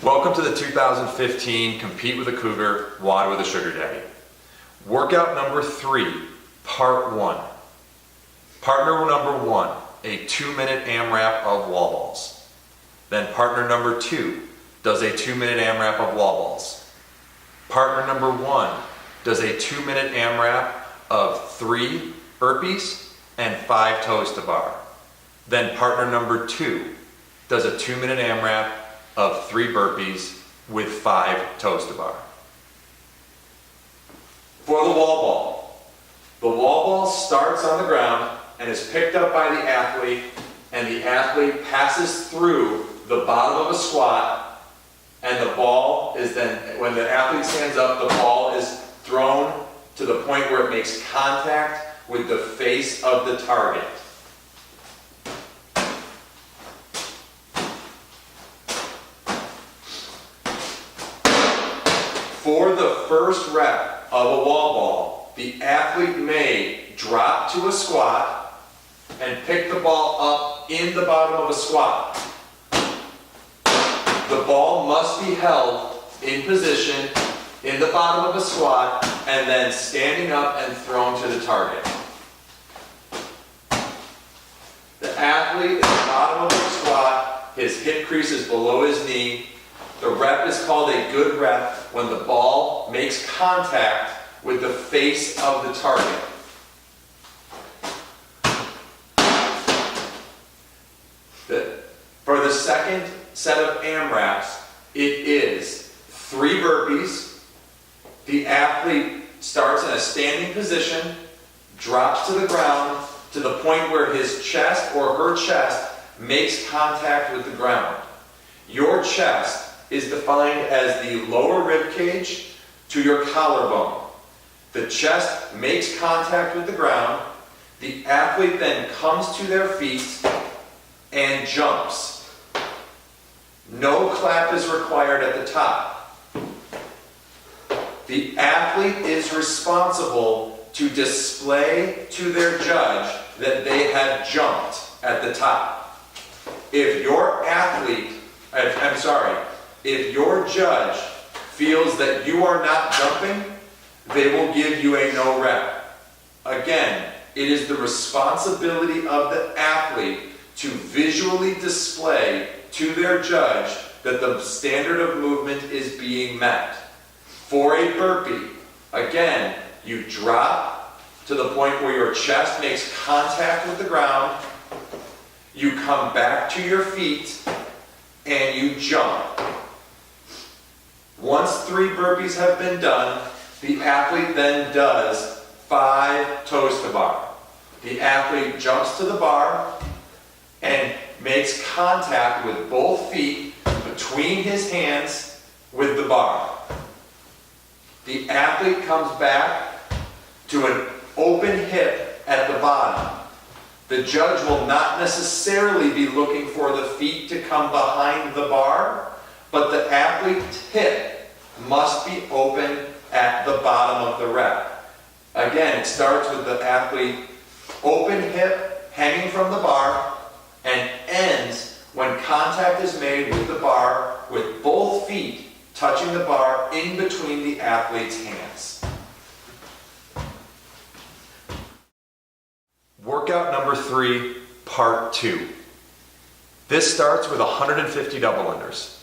Welcome to the 2015 Compete with a Cougar, WOD with a Sugar Daddy. Workout number 3, part 1. Partner number 1, a 2-minute AMRAP of wall balls. Then partner number 2 does a 2-minute AMRAP of wall balls. Partner number 1 does a 2-minute AMRAP of 3 burpees and 5 toes to bar. Then partner number 2 does a 2-minute AMRAP of 3 burpees with 5 toes to bar. For the wall ball starts on the ground and is picked up by the athlete, and the athlete passes through the bottom of a squat, and the ball is then, when the athlete stands up, the ball is thrown to the point where it makes contact with the face of the target. For the first rep of a wall ball, the athlete may drop to a squat and pick the ball up in the bottom of a squat. The ball must be held in position in the bottom of a squat and then standing up and thrown to the target. The athlete at the bottom of the squat, his hip crease is below his knee. The rep is called a good rep when the ball makes contact with the face of the target. For the second set of AMRAPs, it is 3 burpees. The athlete starts in a standing position, drops to the ground to the point where his chest or her chest makes contact with the ground. Your chest is defined as the lower rib cage to your collarbone. The chest makes contact with the ground. The athlete then comes to their feet and jumps. No clap is required at the top. The athlete is responsible to display to their judge that they have jumped at the top. If your judge feels that you are not jumping, they will give you a no rep. Again, it is the responsibility of the athlete to visually display to their judge that the standard of movement is being met. For a burpee, again, you drop to the point where your chest makes contact with the ground, you come back to your feet, and you jump. Once 3 burpees have been done, the athlete then does 5 toes to bar. The athlete jumps to the bar and makes contact with both feet between his hands with the bar. The athlete comes back to an open hip at the bottom. The judge will not necessarily be looking for the feet to come behind the bar, but the athlete's hip must be open at the bottom of the rep. Again, it starts with the athlete open hip hanging from the bar and ends when contact is made with the bar with both feet touching the bar in between the athlete's hands. Workout number 3, part 2. This starts with 150 double unders.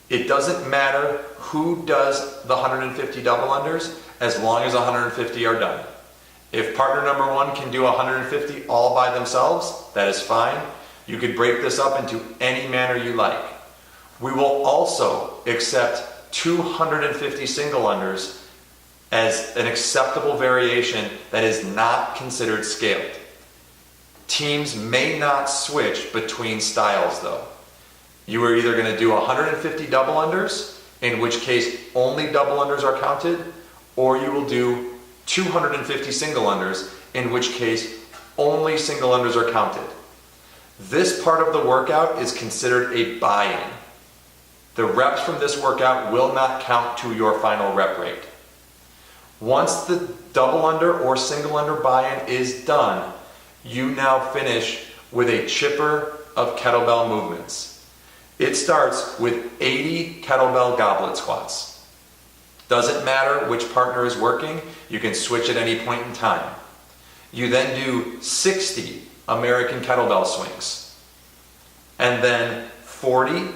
It doesn't matter who does the 150 double unders as long as 150 are done. If partner number 1 can do 150 all by themselves, that is fine. You could break this up into any manner you like. We will also accept 250 single unders as an acceptable variation that is not considered scaled. Teams may not switch between styles though. You are either going to do 150 double unders, in which case only double unders are counted, or you will do 250 single unders, in which case only single unders are counted. This part of the workout is considered a buy-in. The reps from this workout will not count to your final rep rate. Once the double under or single under buy-in is done, you now finish with a chipper of kettlebell movements. It starts with 80 kettlebell goblet squats. Doesn't matter which partner is working, you can switch at any point in time. You then do 60 American kettlebell swings, and then 40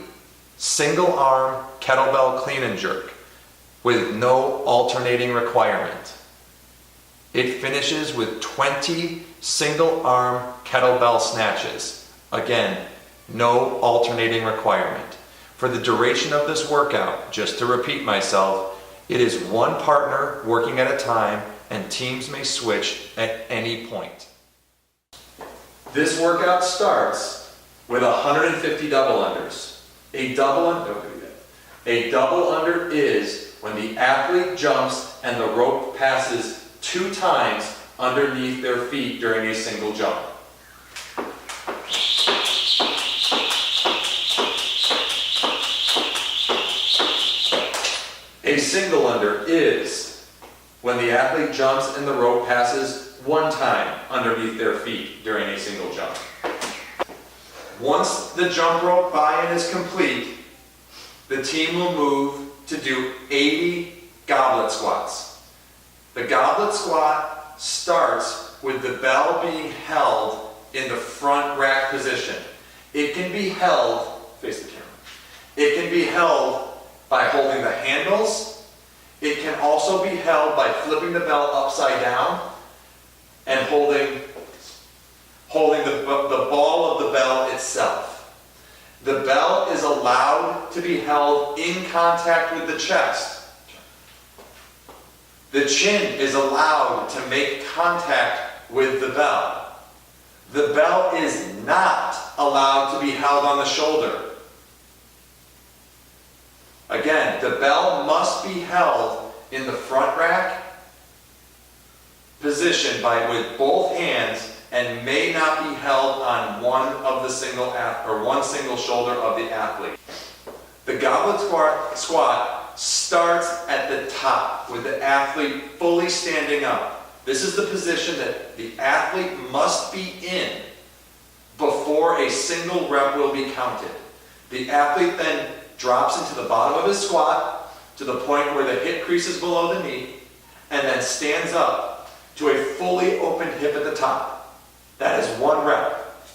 single arm kettlebell clean and jerk with no alternating requirement. It finishes with 20 single arm kettlebell snatches. Again, no alternating requirement. For the duration of this workout, just to repeat myself, it is one partner working at a time, and teams may switch at any point. This workout starts with 150 double unders. A double under is when the athlete jumps and the rope passes 2 times underneath their feet during a single jump. A single under is when the athlete jumps and the rope passes 1 time underneath their feet during a single jump. Once the jump rope buy-in is complete, the team will move to do 80 goblet squats. The goblet squat starts with the bell being held in the front rack position. It can be held, face the camera, it can be held by holding the handles. It can also be held by flipping the bell upside down and holding the ball of the bell itself. The bell is allowed to be held in contact with the chest. The chin is allowed to make contact with the bell. The bell is not allowed to be held on the shoulder. Again, the bell must be held in the front rack position with both hands, and may not be held on one single shoulder of the athlete. The goblet squat starts at the top with the athlete fully standing up. This is the position that the athlete must be in before a single rep will be counted. The athlete then drops into the bottom of his squat to the point where the hip creases below the knee, and then stands up to a fully opened hip at the top. That is 1 rep.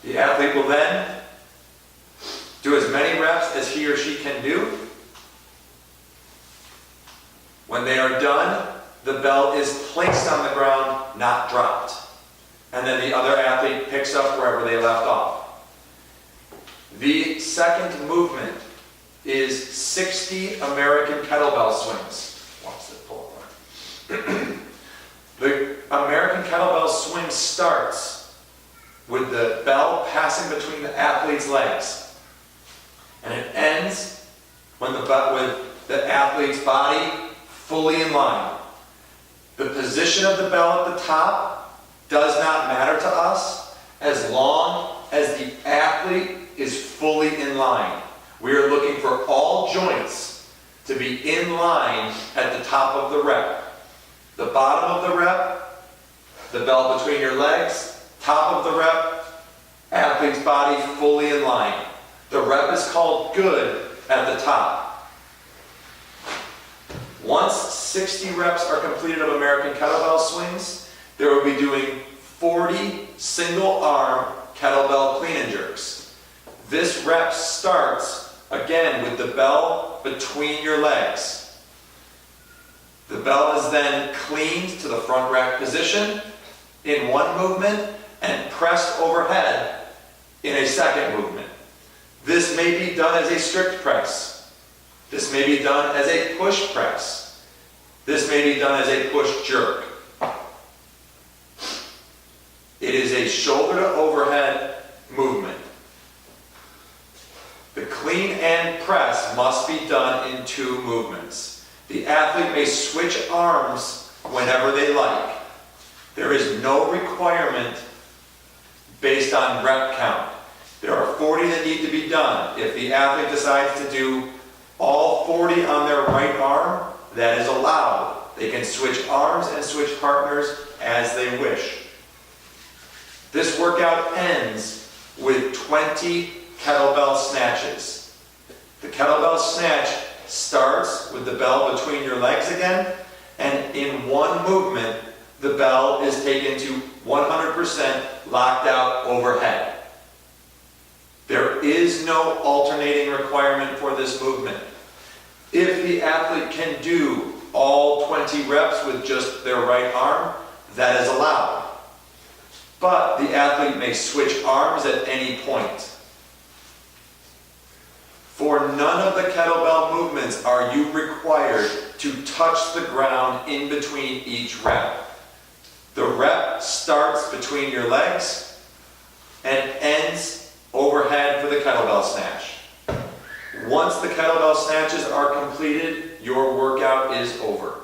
The athlete will then do as many reps as he or she can do. When they are done, the bell is placed on the ground, not dropped. And then the other athlete picks up wherever they left off. The second movement is 60 American kettlebell swings. Watch this pull apart. The American kettlebell swing starts with the bell passing between the athlete's legs, and it ends with the athlete's body fully in line. The position of the bell at the top does not matter to us as long as the athlete is fully in line. We are looking for all joints to be in line at the top of the rep. The bottom of the rep, the bell between your legs, top of the rep, athlete's body fully in line. The rep is called good at the top. Once 60 reps are completed of American kettlebell swings, they will be doing 40 single arm kettlebell clean and jerks. This rep starts again with the bell between your legs. The bell is then cleaned to the front rack position in one movement and pressed overhead in a second movement. This may be done as a strict press. This may be done as a push press. This may be done as a push jerk. It is a shoulder to overhead movement. The clean and press must be done in 2 movements. The athlete may switch arms whenever they like. There is no requirement based on rep count. There are 40 that need to be done. If the athlete decides to do all 40 on their right arm, that is allowed. They can switch arms and switch partners as they wish. This workout ends with 20 kettlebell snatches. The kettlebell snatch starts with the bell between your legs again, and in one movement, the bell is taken to 100% locked out overhead. There is no alternating requirement for this movement. If the athlete can do all 20 reps with just their right arm, that is allowed. But the athlete may switch arms at any point. For none of the kettlebell movements are you required to touch the ground in between each rep. The rep starts between your legs and ends overhead for the kettlebell snatch. Once the kettlebell snatches are completed, your workout is over.